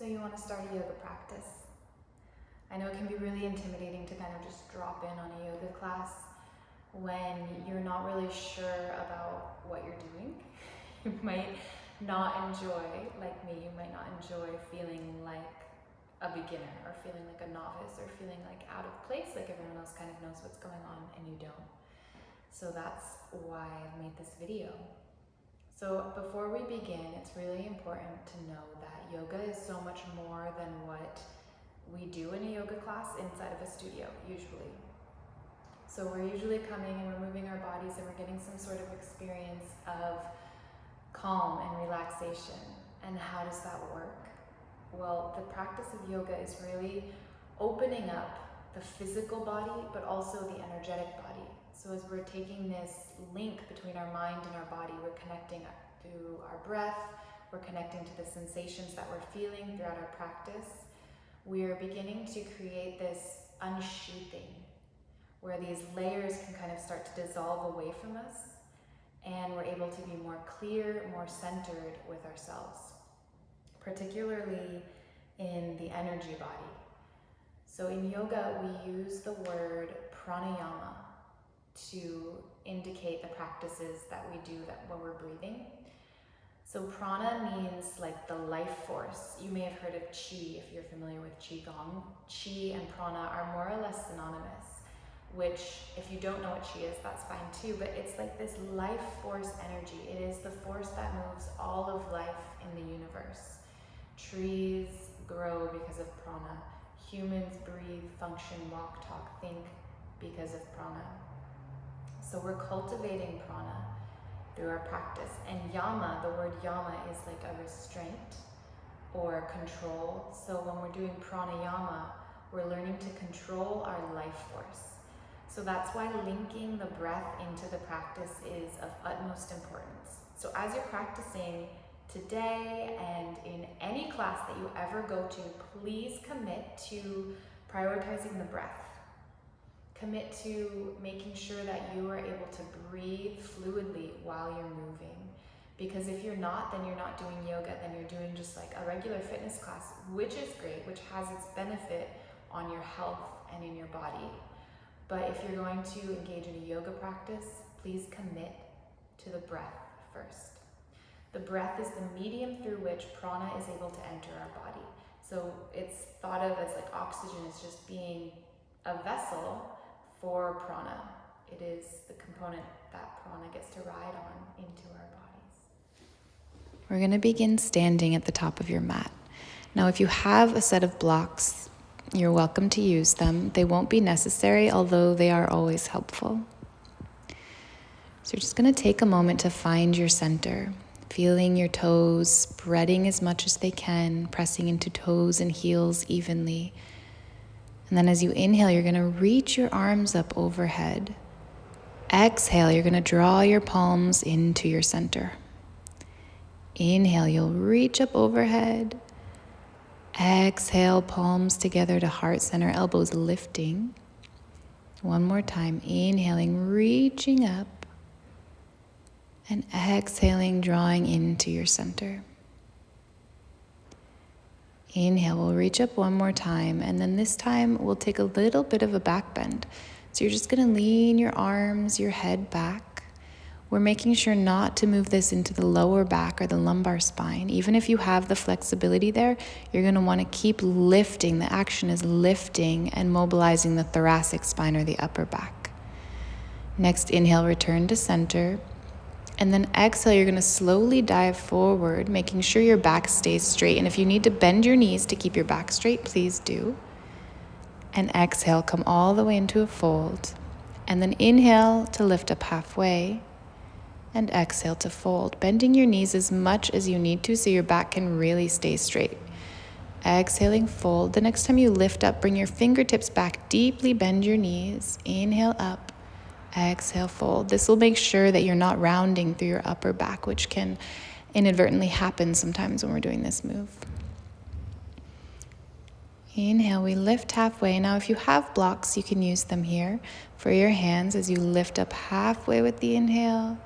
So you want to start a yoga practice. I know it can be really intimidating to kind of just drop in on a yoga class when you're not really sure about what you're doing. You might not enjoy, like me, you might not enjoy feeling like a beginner or feeling like a novice or feeling like out of place, like everyone else kind of knows what's going on and you don't. So that's why I've made this video. So before we begin, it's really important to know that yoga is so much more than what we do in a yoga class inside of a studio, usually. So we're usually coming and we're moving our bodies and we're getting some sort of experience of calm and relaxation. And how does that work? Well, the practice of yoga is really opening up the physical body, but also the energetic body. So as we're taking this link between our mind and our body, we're connecting through our breath, we're connecting to the sensations that we're feeling throughout our practice. We're beginning to create this unsheathing, where these layers can kind of start to dissolve away from us, and we're able to be more clear, more centered with ourselves, particularly in the energy body. So in yoga, we use the word pranayama to indicate the practices that we do when we're breathing. So prana means like the life force. You may have heard of chi if you're familiar with qigong. Chi and prana are more or less synonymous, which if you don't know what chi is, that's fine too, but it's like this life force energy. It is the force that moves all of life in the universe. Trees grow because of prana. Humans breathe, function, walk, talk, think because of prana. So we're cultivating prana through our practice. And yama, the word yama is like a restraint or control. So when we're doing pranayama, we're learning to control our life force. So that's why linking the breath into the practice is of utmost importance. So as you're practicing today and in any class that you ever go to, please commit to prioritizing the breath. Commit to making sure that you are able to breathe fluidly while you're moving. Because if you're not, then you're not doing yoga, then you're doing just like a regular fitness class, which is great, which has its benefit on your health and in your body. But if you're going to engage in a yoga practice, please commit to the breath first. The breath is the medium through which prana is able to enter our body. So it's thought of as like oxygen is just being a vessel for prana. It is the component that prana gets to ride on into our bodies. We're going to begin standing at the top of your mat. Now, if you have a set of blocks, you're welcome to use them. They won't be necessary, although they are always helpful. So you're just going to take a moment to find your center, feeling your toes spreading as much as they can, pressing into toes and heels evenly. And then as you inhale, you're going to reach your arms up overhead. Exhale, you're going to draw your palms into your center. Inhale, you'll reach up overhead. Exhale, palms together to heart center, elbows lifting. One more time, inhaling, reaching up. And exhaling, drawing into your center. Inhale, we'll reach up one more time, and then this time we'll take a little bit of a back bend. So you're just going to lean your arms, your head back. We're making sure not to move this into the lower back or the lumbar spine. Even if you have the flexibility there, you're going to want to keep lifting. The action is lifting and mobilizing the thoracic spine or the upper back. Next, inhale, return to center. And then exhale, you're going to slowly dive forward, making sure your back stays straight. And if you need to bend your knees to keep your back straight, please do. And exhale, come all the way into a fold. And then inhale to lift up halfway. And exhale to fold, bending your knees as much as you need to so your back can really stay straight. Exhaling, fold. The next time you lift up, bring your fingertips back, deeply bend your knees. Inhale up. Exhale, fold. This will make sure that you're not rounding through your upper back, which can inadvertently happen sometimes when we're doing this move. Inhale, we lift halfway. Now, if you have blocks, you can use them here for your hands as you lift up halfway with the inhale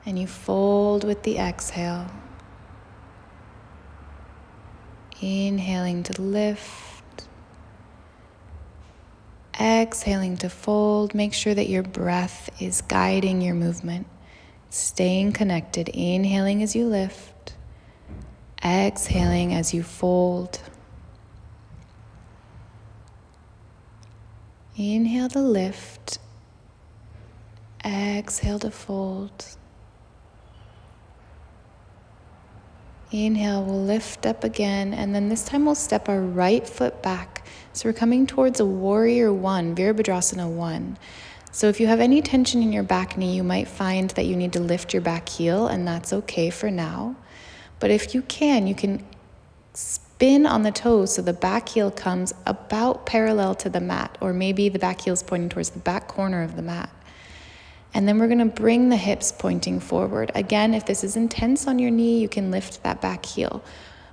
and you fold with the exhale. Inhaling to lift. Exhaling to fold. Make sure that your breath is guiding your movement. Staying connected. Inhaling as you lift. Exhaling as you fold. Inhale to lift. Exhale to fold. Inhale, we'll lift up again, and then this time we'll step our right foot back. So we're coming towards a warrior one, Virabhadrasana 1. So if you have any tension in your back knee, you might find that you need to lift your back heel, and that's okay for now. But if you can spin on the toes so the back heel comes about parallel to the mat, or maybe the back heel is pointing towards the back corner of the mat. And then we're going to bring the hips pointing forward. Again, if this is intense on your knee, you can lift that back heel.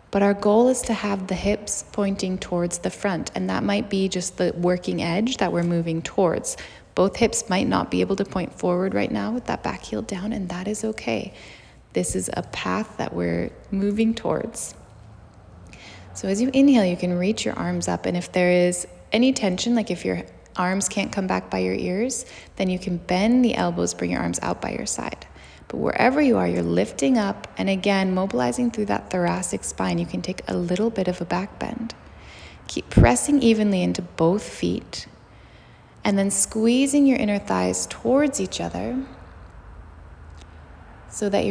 But our goal is to have the hips pointing towards the front, and that might be just the working edge that we're moving towards. Both hips might not be able to point forward right now with that back heel down, and that is okay. This is a path that we're moving towards. So as you inhale, you can reach your arms up, and if there is any tension, like if your arms can't come back by your ears, then you can bend the elbows, bring your arms out by your side. But wherever you are, you're lifting up, and again, mobilizing through that thoracic spine. You can take a little bit of a back bend. Keep pressing evenly into both feet, and then squeezing your inner thighs towards each other so that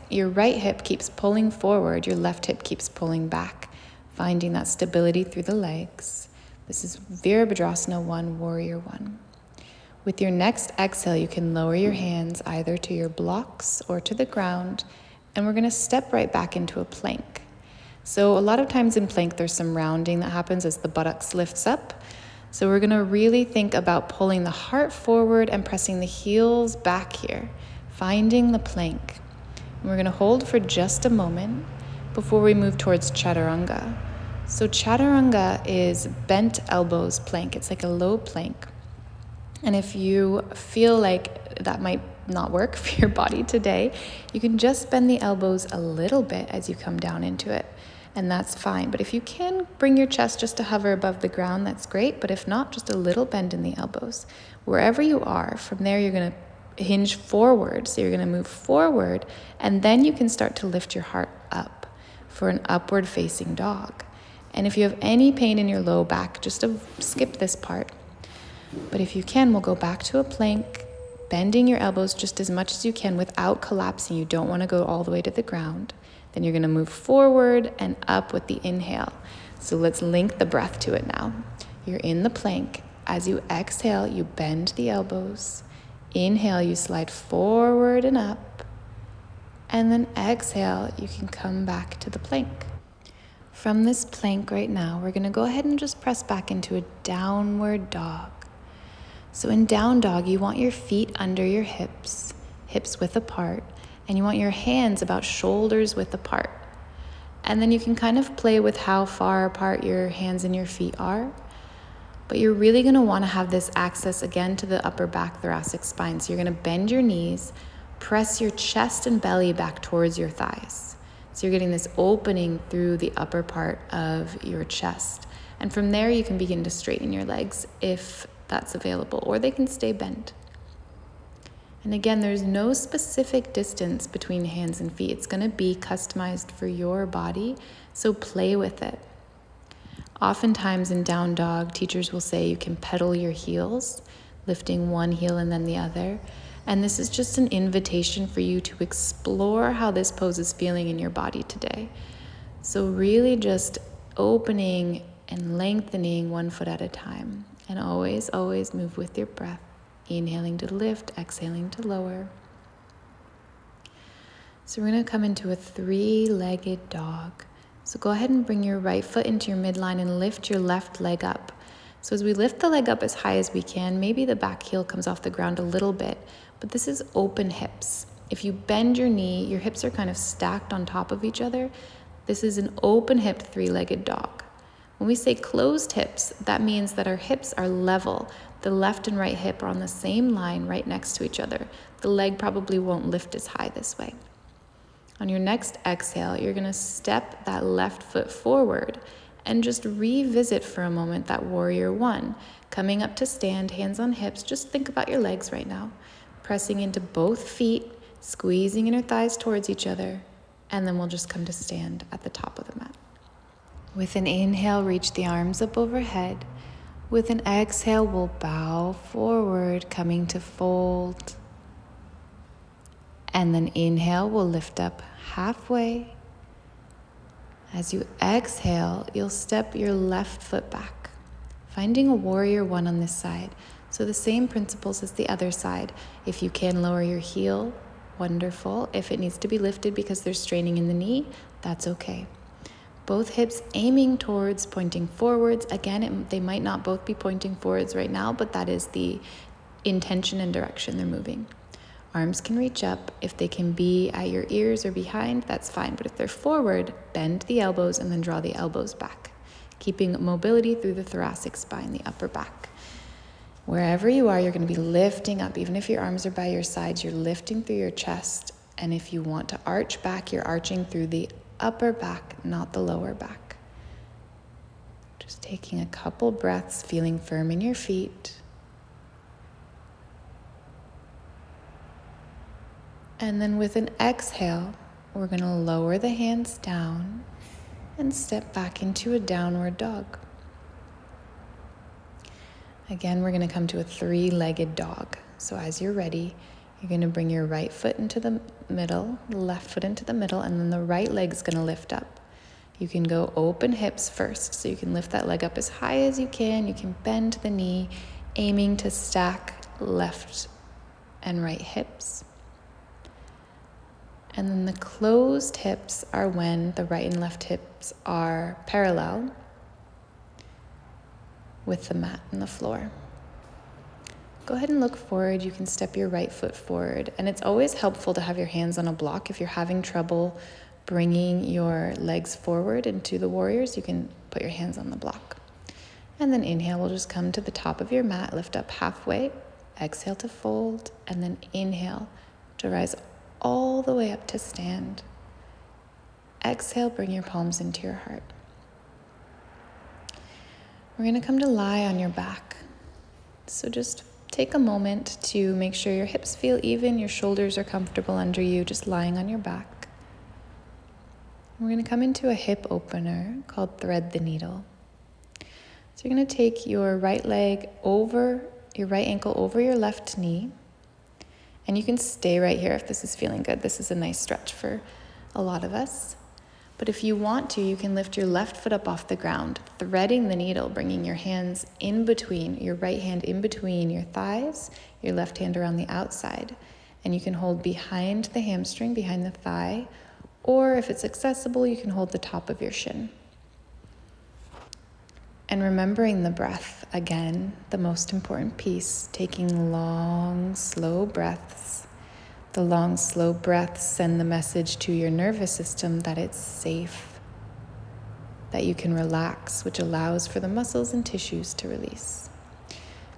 your right hip keeps pulling forward, your left hip keeps pulling back, finding that stability through the legs. This is Virabhadrasana 1, Warrior 1. With your next exhale, you can lower your hands either to your blocks or to the ground, and we're going to step right back into a plank. So a lot of times in plank, there's some rounding that happens as the buttocks lifts up. So we're going to really think about pulling the heart forward and pressing the heels back here, finding the plank. And we're going to hold for just a moment before we move towards Chaturanga. So Chaturanga is bent elbows plank. It's like a low plank. And if you feel like that might not work for your body today, you can just bend the elbows a little bit as you come down into it. And that's fine. But if you can bring your chest just to hover above the ground, that's great. But if not, just a little bend in the elbows. Wherever you are, from there you're going to hinge forward. So you're going to move forward, and then you can start to lift your heart up for an upward facing dog. And if you have any pain in your low back, just skip this part. But if you can, we'll go back to a plank, bending your elbows just as much as you can without collapsing. You don't want to go all the way to the ground. Then you're going to move forward and up with the inhale. So let's link the breath to it now. You're in the plank. As you exhale, you bend the elbows. Inhale, you slide forward and up. And then exhale, you can come back to the plank. From this plank right now, we're going to go ahead and just press back into a downward dog. So in down dog, you want your feet under your hips width apart, and you want your hands about shoulders width apart. And then you can kind of play with how far apart your hands and your feet are. But you're really going to want to have this access again to the upper back thoracic spine. So you're going to bend your knees, press your chest and belly back towards your thighs. So you're getting this opening through the upper part of your chest. And from there, you can begin to straighten your legs if that's available, or they can stay bent. And again, there's no specific distance between hands and feet. It's going to be customized for your body, so play with it. Oftentimes in down dog, teachers will say you can pedal your heels, lifting one heel and then the other. And this is just an invitation for you to explore how this pose is feeling in your body today. So really just opening and lengthening one foot at a time. And always, always move with your breath. Inhaling to lift, exhaling to lower. So we're going to come into a three-legged dog. So go ahead and bring your right foot into your midline and lift your left leg up. So as we lift the leg up as high as we can, maybe the back heel comes off the ground a little bit, but this is open hips. If you bend your knee, your hips are kind of stacked on top of each other. This is an open-hipped three-legged dog. When we say closed hips, that means that our hips are level. The left and right hip are on the same line right next to each other. The leg probably won't lift as high this way. On your next exhale, you're gonna step that left foot forward and just revisit for a moment that warrior one. Coming up to stand, hands on hips, just think about your legs right now. Pressing into both feet, squeezing inner thighs towards each other, and then we'll just come to stand at the top of the mat. With an inhale, reach the arms up overhead. With an exhale, we'll bow forward, coming to fold. And then inhale, we'll lift up halfway. As you exhale, you'll step your left foot back, finding a warrior one on this side. So the same principles as the other side. If you can lower your heel, wonderful. If it needs to be lifted because there's straining in the knee, that's okay. Both hips aiming towards pointing forwards. Again, they might not both be pointing forwards right now, but that is the intention and direction they're moving. Arms can reach up. If they can be at your ears or behind, that's fine. But if they're forward, bend the elbows and then draw the elbows back, keeping mobility through the thoracic spine, the upper back. Wherever you are, you're going to be lifting up. Even if your arms are by your sides, you're lifting through your chest. And if you want to arch back, you're arching through the upper back, not the lower back. Just taking a couple breaths, feeling firm in your feet. And then with an exhale, we're going to lower the hands down and step back into a downward dog. Again, we're going to come to a three-legged dog. So as you're ready, you're going to bring your right foot into the middle, the left foot into the middle, and then the right leg's going to lift up. You can go open hips first, so you can lift that leg up as high as you can. You can bend the knee, aiming to stack left and right hips. And then the closed hips are when the right and left hips are parallel with the mat and the floor. Go ahead and look forward. You can step your right foot forward. And it's always helpful to have your hands on a block. If you're having trouble bringing your legs forward into the warriors, you can put your hands on the block. And then inhale, we'll just come to the top of your mat, lift up halfway, exhale to fold, and then inhale to rise all the way up to stand. Exhale, bring your palms into your heart. We're going to come to lie on your back. So just take a moment to make sure your hips feel even, your shoulders are comfortable under you, just lying on your back. We're going to come into a hip opener called Thread the Needle. So you're going to take your right leg over, your right ankle over your left knee. And you can stay right here if this is feeling good. This is a nice stretch for a lot of us. But if you want to, you can lift your left foot up off the ground, threading the needle, bringing your hands in between, your right hand in between your thighs, your left hand around the outside. And you can hold behind the hamstring, behind the thigh, or if it's accessible, you can hold the top of your shin. And remembering the breath, again, the most important piece, taking long, slow breaths. The long, slow breaths send the message to your nervous system that it's safe, that you can relax, which allows for the muscles and tissues to release.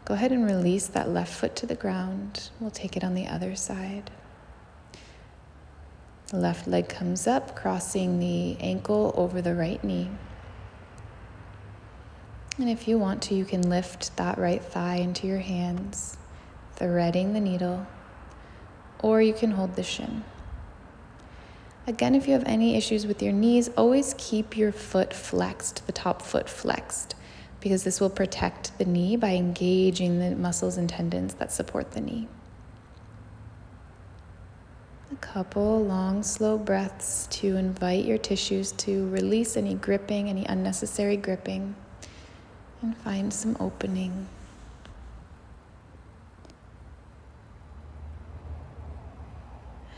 Go ahead and release that left foot to the ground. We'll take it on the other side. The left leg comes up, crossing the ankle over the right knee. And if you want to, you can lift that right thigh into your hands, threading the needle, or you can hold the shin. Again, if you have any issues with your knees, always keep your foot flexed, the top foot flexed, because this will protect the knee by engaging the muscles and tendons that support the knee. A couple long, slow breaths to invite your tissues to release any gripping, any unnecessary gripping, and find some opening.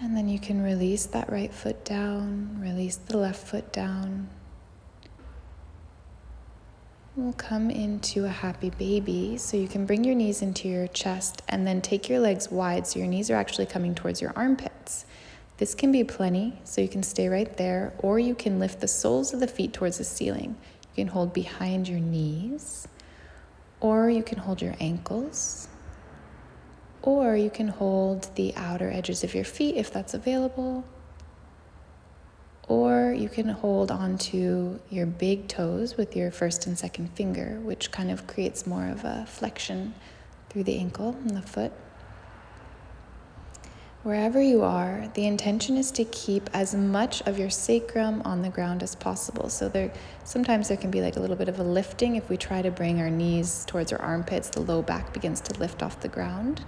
And then you can release that right foot down, release the left foot down. We'll come into a happy baby. So you can bring your knees into your chest and then take your legs wide so your knees are actually coming towards your armpits. This can be plenty, so you can stay right there, or you can lift the soles of the feet towards the ceiling. You can hold behind your knees, or you can hold your ankles, or you can hold the outer edges of your feet if that's available. or you can hold onto your big toes with your first and second finger, which kind of creates more of a flexion through the ankle and the foot. Wherever you are, the intention is to keep as much of your sacrum on the ground as possible. So sometimes there can be like a little bit of a lifting. If we try to bring our knees towards our armpits, the low back begins to lift off the ground.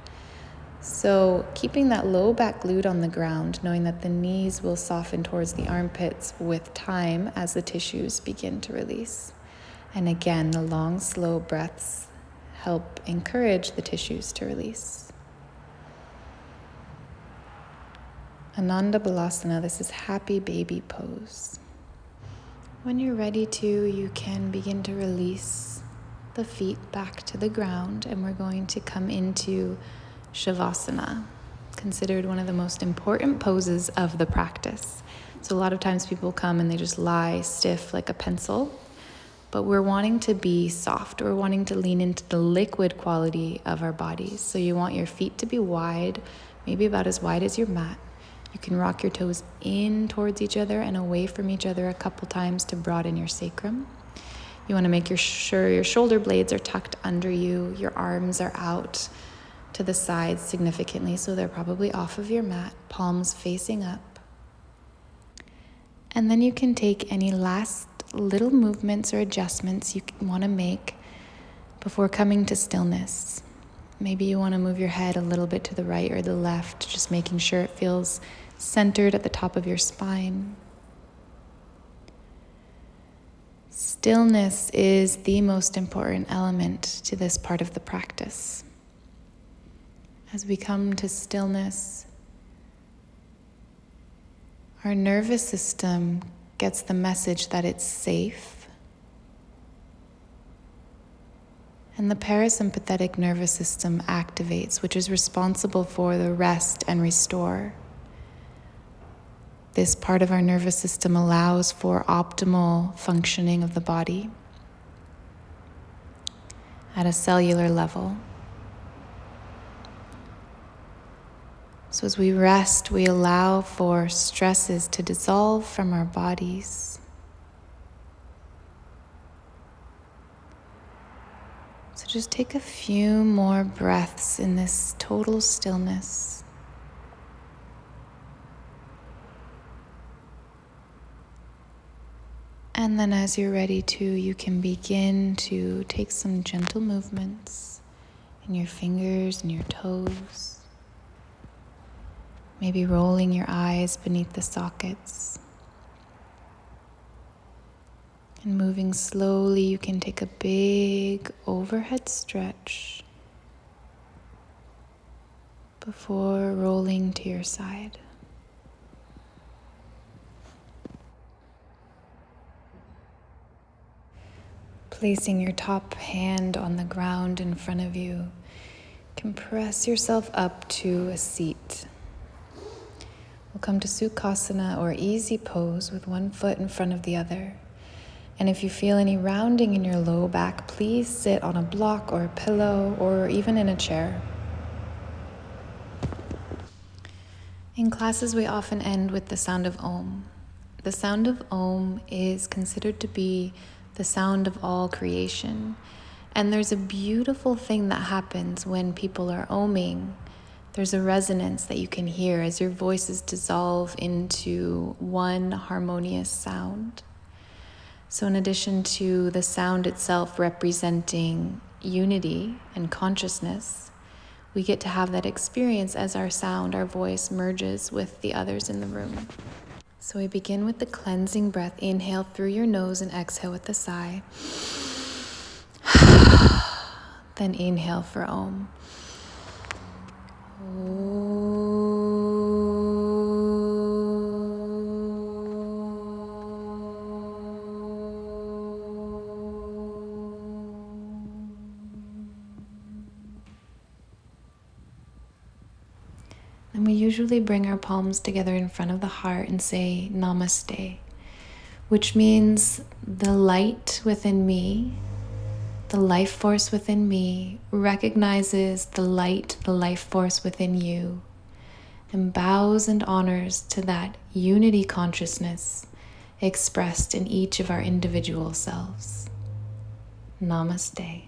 So keeping that low back glued on the ground, knowing that the knees will soften towards the armpits with time as the tissues begin to release. And again, the long, slow breaths help encourage the tissues to release. Ananda Balasana, this is happy baby pose. When you're ready to, you can begin to release the feet back to the ground, and we're going to come into Shavasana, considered one of the most important poses of the practice. So a lot of times people come and they just lie stiff like a pencil, but we're wanting to be soft. We're wanting to lean into the liquid quality of our bodies. So you want your feet to be wide, maybe about as wide as your mat. You can rock your toes in towards each other and away from each other a couple times to broaden your sacrum. You want to make sure your shoulder blades are tucked under you. Your arms are out to the sides significantly, so they're probably off of your mat, palms facing up. And then you can take any last little movements or adjustments you want to make before coming to stillness. Maybe you want to move your head a little bit to the right or the left, just making sure it feels centered at the top of your spine. Stillness is the most important element to this part of the practice. As we come to stillness, our nervous system gets the message that it's safe. And the parasympathetic nervous system activates, which is responsible for the rest and restore. This part of our nervous system allows for optimal functioning of the body at a cellular level. So as we rest, we allow for stresses to dissolve from our bodies. So just take a few more breaths in this total stillness. And then as you're ready to, you can begin to take some gentle movements in your fingers and your toes. Maybe rolling your eyes beneath the sockets. And moving slowly, you can take a big overhead stretch before rolling to your side. Placing your top hand on the ground in front of you, compress yourself up to a seat. We'll come to Sukhasana, or easy pose, with one foot in front of the other. And if you feel any rounding in your low back, please sit on a block or a pillow or even in a chair. In classes, we often end with the sound of Om. The sound of Om is considered to be the sound of all creation. And there's a beautiful thing that happens when people are Oming. There's a resonance that you can hear as your voices dissolve into one harmonious sound. So in addition to the sound itself representing unity and consciousness, we get to have that experience as our sound, our voice, merges with the others in the room. So we begin with the cleansing breath. Inhale through your nose and exhale with a sigh. Then inhale for Om. And we usually bring our palms together in front of the heart and say Namaste, which means the light within me, the life force within me, recognizes the light, the life force within you, and bows and honors to that unity consciousness expressed in each of our individual selves. Namaste.